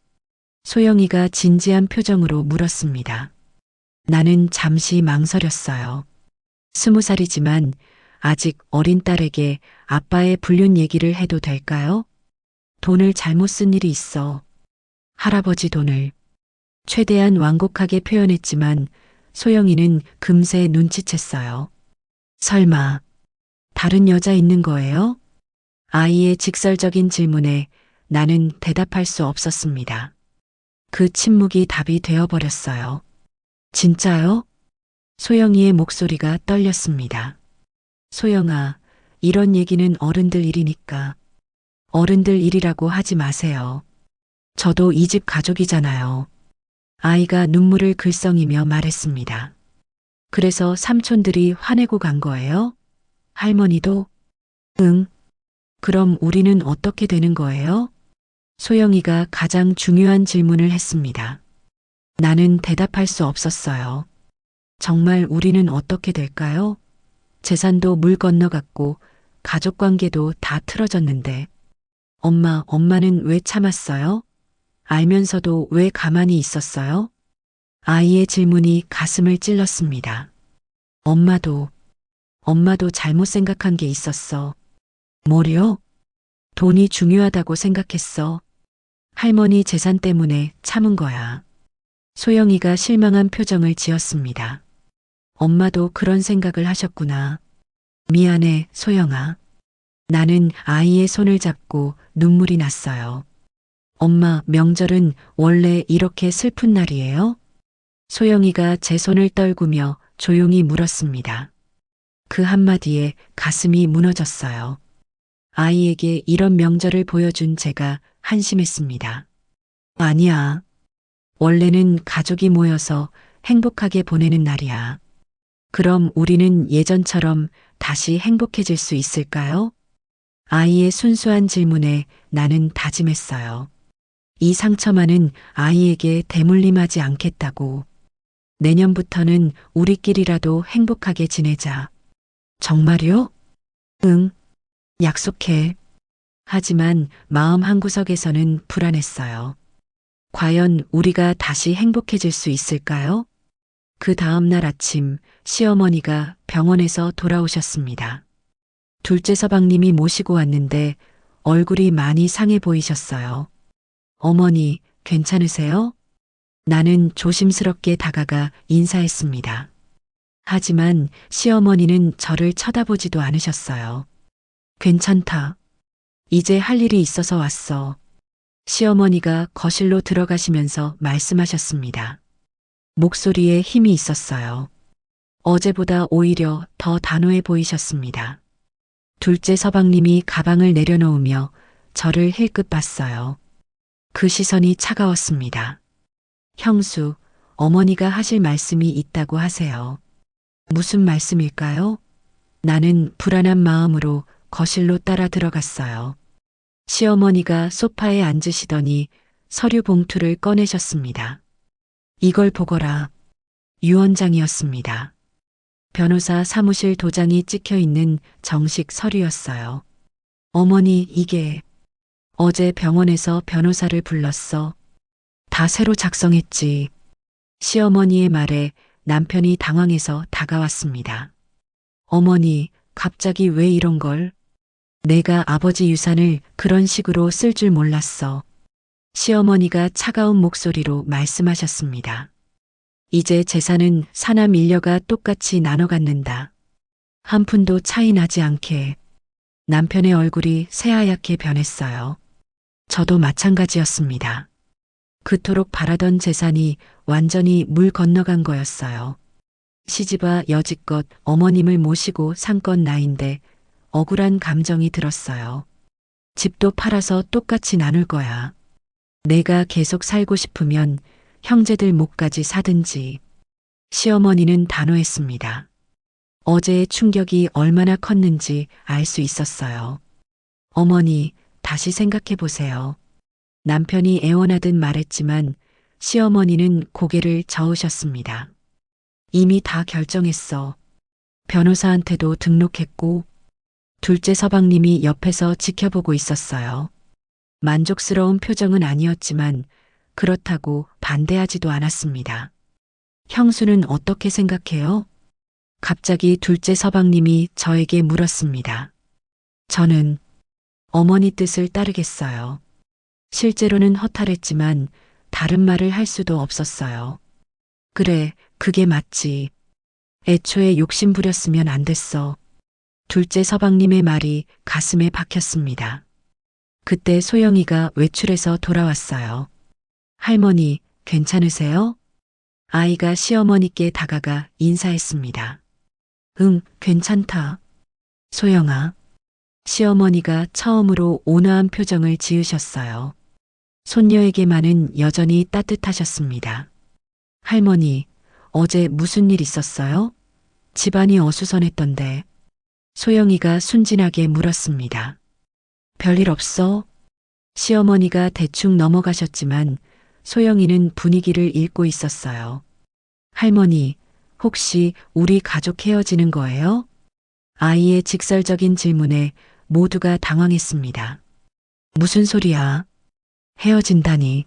Speaker 1: 소영이가 진지한 표정으로 물었습니다. 나는 잠시 망설였어요. 20살이지만 아직 어린 딸에게 아빠의 불륜 얘기를 해도 될까요? 돈을 잘못 쓴 일이 있어. 할아버지 돈을. 최대한 완곡하게 표현했지만 소영이는 금세 눈치챘어요. 설마 다른 여자 있는 거예요? 아이의 직설적인 질문에 나는 대답할 수 없었습니다. 그 침묵이 답이 되어버렸어요. 진짜요? 소영이의 목소리가 떨렸습니다. 소영아, 이런 얘기는 어른들 일이니까. 어른들 일이라고 하지 마세요. 저도 이 집 가족이잖아요. 아이가 눈물을 글썽이며 말했습니다. 그래서 삼촌들이 화내고 간 거예요? 할머니도? 응. 그럼 우리는 어떻게 되는 거예요? 소영이가 가장 중요한 질문을 했습니다. 나는 대답할 수 없었어요. 정말 우리는 어떻게 될까요? 재산도 물 건너갔고 가족 관계도 다 틀어졌는데. 엄마는 왜 참았어요? 알면서도 왜 가만히 있었어요? 아이의 질문이 가슴을 찔렀습니다. 엄마도 잘못 생각한 게 있었어. 뭐요? 돈이 중요하다고 생각했어. 할머니 재산 때문에 참은 거야. 소영이가 실망한 표정을 지었습니다. 엄마도 그런 생각을 하셨구나. 미안해, 소영아. 나는 아이의 손을 잡고 눈물이 났어요. 엄마, 명절은 원래 이렇게 슬픈 날이에요? 소영이가 제 손을 떨구며 조용히 물었습니다. 그 한마디에 가슴이 무너졌어요. 아이에게 이런 명절을 보여준 제가 한심했습니다. 아니야. 원래는 가족이 모여서 행복하게 보내는 날이야. 그럼 우리는 예전처럼 다시 행복해질 수 있을까요? 아이의 순수한 질문에 나는 다짐했어요. 이 상처만은 아이에게 대물림하지 않겠다고. 내년부터는 우리끼리라도 행복하게 지내자. 정말요? 응, 약속해. 하지만 마음 한구석에서는 불안했어요. 과연 우리가 다시 행복해질 수 있을까요? 그 다음 날 아침 시어머니가 병원에서 돌아오셨습니다. 둘째 서방님이 모시고 왔는데 얼굴이 많이 상해 보이셨어요. 어머니, 괜찮으세요? 나는 조심스럽게 다가가 인사했습니다. 하지만 시어머니는 저를 쳐다보지도 않으셨어요. 괜찮다. 이제 할 일이 있어서 왔어. 시어머니가 거실로 들어가시면서 말씀하셨습니다. 목소리에 힘이 있었어요. 어제보다 오히려 더 단호해 보이셨습니다. 둘째 서방님이 가방을 내려놓으며 저를 힐끗 봤어요. 그 시선이 차가웠습니다. 형수, 어머니가 하실 말씀이 있다고 하세요. 무슨 말씀일까요? 나는 불안한 마음으로 거실로 따라 들어갔어요. 시어머니가 소파에 앉으시더니 서류 봉투를 꺼내셨습니다. 이걸 보거라. 유언장이었습니다. 변호사 사무실 도장이 찍혀 있는 정식 서류였어요. 어머니, 이게 어제 병원에서 변호사를 불렀어. 다 새로 작성했지. 시어머니의 말에 남편이 당황해서 다가왔습니다. 어머니, 갑자기 왜 이런 걸? 내가 아버지 유산을 그런 식으로 쓸 줄 몰랐어. 시어머니가 차가운 목소리로 말씀하셨습니다. 이제 재산은 사남 일녀가 똑같이 나눠 갖는다. 한 푼도 차이 나지 않게. 남편의 얼굴이 새하얗게 변했어요. 저도 마찬가지였습니다. 그토록 바라던 재산이 완전히 물 건너간 거였어요. 시집와 여지껏 어머님을 모시고 산 건 나인데 억울한 감정이 들었어요. 집도 팔아서 똑같이 나눌 거야. 내가 계속 살고 싶으면 형제들 몫까지 사든지. 시어머니는 단호했습니다. 어제의 충격이 얼마나 컸는지 알 수 있었어요. 어머니, 다시 생각해 보세요. 남편이 애원하듯 말했지만 시어머니는 고개를 저으셨습니다. 이미 다 결정했어. 변호사한테도 등록했고, 둘째 서방님이 옆에서 지켜보고 있었어요. 만족스러운 표정은 아니었지만 그렇다고 반대하지도 않았습니다. 형수는 어떻게 생각해요? 갑자기 둘째 서방님이 저에게 물었습니다. 저는 어머니 뜻을 따르겠어요. 실제로는 허탈했지만 다른 말을 할 수도 없었어요. 그래, 그게 맞지. 애초에 욕심 부렸으면 안 됐어. 둘째 서방님의 말이 가슴에 박혔습니다. 그때 소영이가 외출해서 돌아왔어요. 할머니, 괜찮으세요? 아이가 시어머니께 다가가 인사했습니다. 응, 괜찮다. 소영아. 시어머니가 처음으로 온화한 표정을 지으셨어요. 손녀에게만은 여전히 따뜻하셨습니다. 할머니, 어제 무슨 일 있었어요? 집안이 어수선했던데. 소영이가 순진하게 물었습니다. 별일 없어? 시어머니가 대충 넘어가셨지만 소영이는 분위기를 읽고 있었어요. 할머니, 혹시 우리 가족 헤어지는 거예요? 아이의 직설적인 질문에 모두가 당황했습니다. 무슨 소리야? 헤어진다니.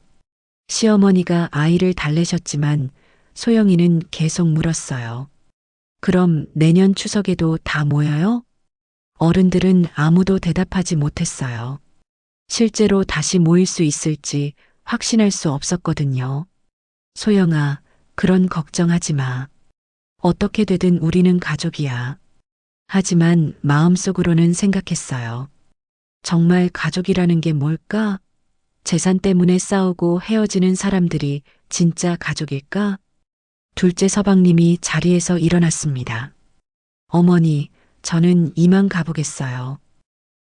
Speaker 1: 시어머니가 아이를 달래셨지만 소영이는 계속 물었어요. 그럼 내년 추석에도 다 모여요? 어른들은 아무도 대답하지 못했어요. 실제로 다시 모일 수 있을지 확신할 수 없었거든요. 소영아, 그런 걱정하지 마. 어떻게 되든 우리는 가족이야. 하지만 마음속으로는 생각했어요. 정말 가족이라는 게 뭘까? 재산 때문에 싸우고 헤어지는 사람들이 진짜 가족일까? 둘째 서방님이 자리에서 일어났습니다. 어머니, 저는 이만 가보겠어요.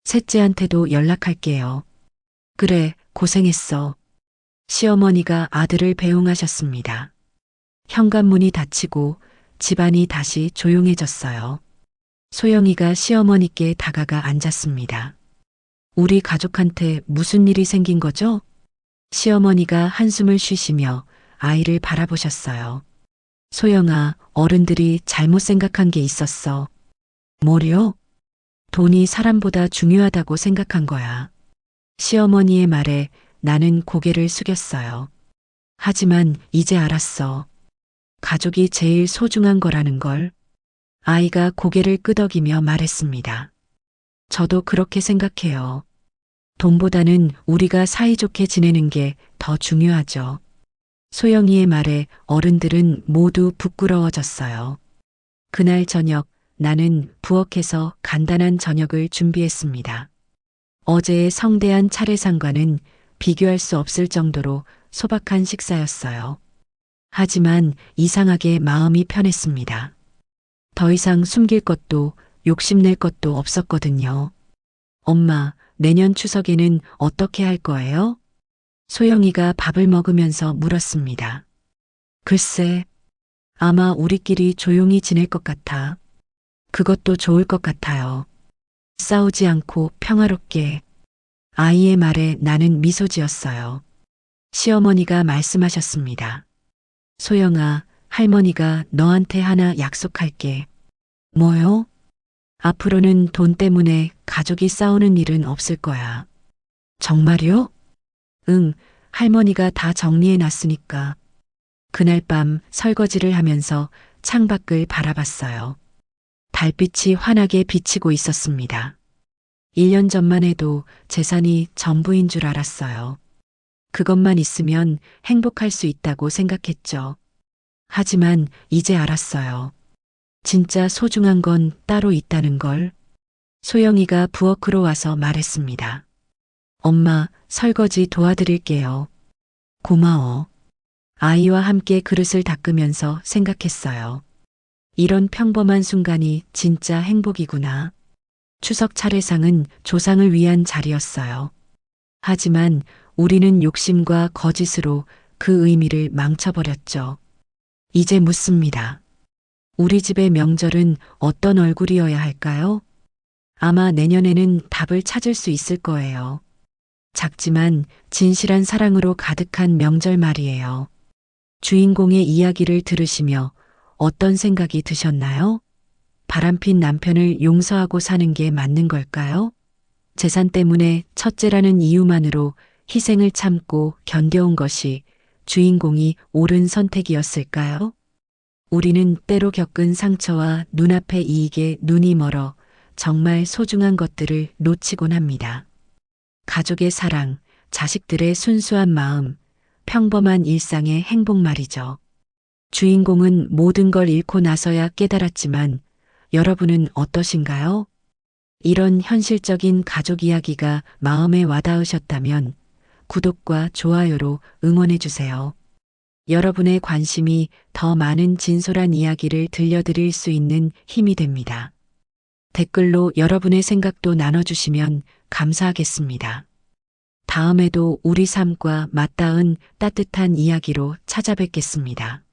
Speaker 1: 셋째한테도 연락할게요. 그래, 고생했어. 시어머니가 아들을 배웅하셨습니다. 현관문이 닫히고 집안이 다시 조용해졌어요. 소영이가 시어머니께 다가가 앉았습니다. 우리 가족한테 무슨 일이 생긴 거죠? 시어머니가 한숨을 쉬시며 아이를 바라보셨어요. 소영아, 어른들이 잘못 생각한 게 있었어. 뭐요? 돈이 사람보다 중요하다고 생각한 거야. 시어머니의 말에 나는 고개를 숙였어요. 하지만 이제 알았어. 가족이 제일 소중한 거라는 걸. 아이가 고개를 끄덕이며 말했습니다. 저도 그렇게 생각해요. 돈보다는 우리가 사이좋게 지내는 게 더 중요하죠. 소영이의 말에 어른들은 모두 부끄러워졌어요. 그날 저녁 나는 부엌에서 간단한 저녁을 준비했습니다. 어제의 성대한 차례상과는 비교할 수 없을 정도로 소박한 식사였어요. 하지만 이상하게 마음이 편했습니다. 더 이상 숨길 것도 욕심낼 것도 없었거든요. 엄마, 내년 추석에는 어떻게 할 거예요? 소영이가 밥을 먹으면서 물었습니다. 글쎄, 아마 우리끼리 조용히 지낼 것 같아. 그것도 좋을 것 같아요. 싸우지 않고 평화롭게. 아이의 말에 나는 미소 지었어요. 시어머니가 말씀하셨습니다. 소영아, 할머니가 너한테 하나 약속할게. 뭐요? 앞으로는 돈 때문에 가족이 싸우는 일은 없을 거야. 정말요? 응, 할머니가 다 정리해 놨으니까. 그날 밤 설거지를 하면서 창밖을 바라봤어요. 달빛이 환하게 비치고 있었습니다. 1년 전만 해도 재산이 전부인 줄 알았어요. 그것만 있으면 행복할 수 있다고 생각했죠. 하지만 이제 알았어요. 진짜 소중한 건 따로 있다는 걸. 소영이가 부엌으로 와서 말했습니다. 엄마, 설거지 도와드릴게요. 고마워. 아이와 함께 그릇을 닦으면서 생각했어요. 이런 평범한 순간이 진짜 행복이구나. 추석 차례상은 조상을 위한 자리였어요. 하지만 우리는 욕심과 거짓으로 그 의미를 망쳐버렸죠. 이제 묻습니다. 우리 집의 명절은 어떤 얼굴이어야 할까요? 아마 내년에는 답을 찾을 수 있을 거예요. 작지만 진실한 사랑으로 가득한 명절 말이에요. 주인공의 이야기를 들으시며 어떤 생각이 드셨나요? 바람핀 남편을 용서하고 사는 게 맞는 걸까요? 재산 때문에 첫째라는 이유만으로 희생을 참고 견뎌온 것이 주인공이 옳은 선택이었을까요? 우리는 때로 겪은 상처와 눈앞의 이익에 눈이 멀어 정말 소중한 것들을 놓치곤 합니다. 가족의 사랑, 자식들의 순수한 마음, 평범한 일상의 행복 말이죠. 주인공은 모든 걸 잃고 나서야 깨달았지만 여러분은 어떠신가요? 이런 현실적인 가족 이야기가 마음에 와닿으셨다면 구독과 좋아요로 응원해 주세요. 여러분의 관심이 더 많은 진솔한 이야기를 들려드릴 수 있는 힘이 됩니다. 댓글로 여러분의 생각도 나눠주시면 감사하겠습니다. 다음에도 우리 삶과 맞닿은 따뜻한 이야기로 찾아뵙겠습니다.